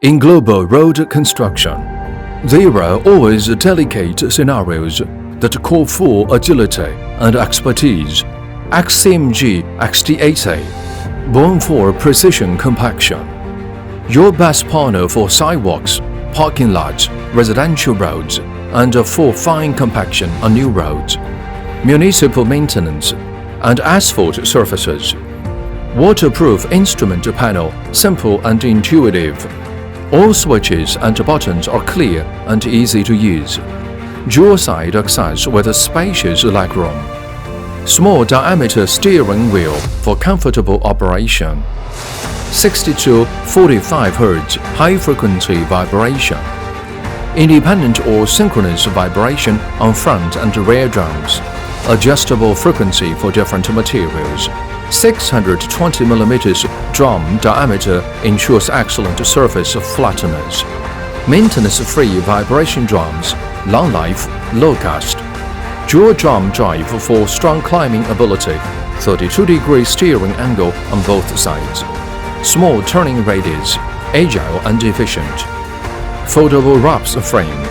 In global road construction, there are always delicate scenarios that call for agility and expertise. XCMG XD80, born for precision compaction. Your best partner for sidewalks, parking lots, residential roads, and for fine compaction on new roads, municipal maintenance, and asphalt surfaces. Waterproof instrument panel, simple and intuitive. All switches and buttons are clear and easy to use. Dual-side access with a spacious legroom. Small diameter steering wheel for comfortable operation. 60 to 45 Hz high-frequency vibration. Independent or synchronous vibration on front and rear drums. Adjustable frequency for different materials. 620 mm drum diameter ensures excellent surface flatness. Maintenance-free vibration drums, long life, low cost. Dual drum drive for strong climbing ability, 32-degree steering angle on both sides. Small turning radius, agile and efficient. Foldable wraps frame,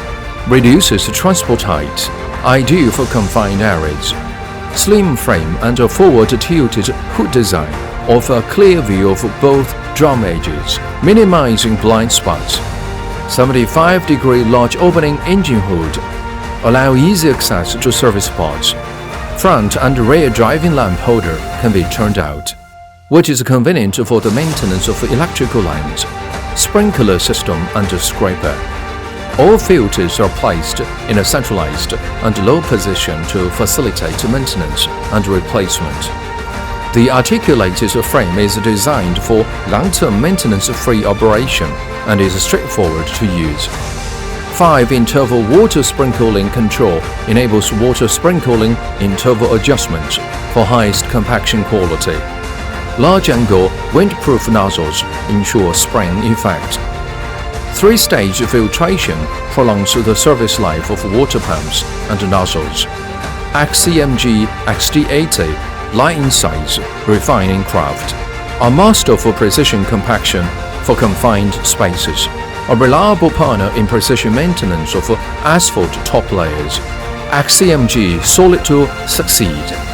reduces transport height, ideal for confined areas. Slim frame and a forward-tilted hood design offer a clear view of both drum edges, minimizing blind spots. 75-degree large opening engine hood allow easy access to service pods. Front and rear driving lamp holder can be turned out, which is convenient for the maintenance of electrical lines, sprinkler system and scraper. All filters are placed in a centralized and low position to facilitate maintenance and replacement. The articulated frame is designed for long-term maintenance-free operation and is straightforward to use. 5-interval water sprinkling control enables water sprinkling interval adjustment for highest compaction quality. Large-angle windproof nozzles ensure spraying effect. 3-stage filtration prolongs the service life of water pumps and nozzles. XCMG XD80, light in size, refined in craft. A master for precision compaction for confined spaces. A reliable partner in precision maintenance of asphalt top layers. XCMG, solid to succeed.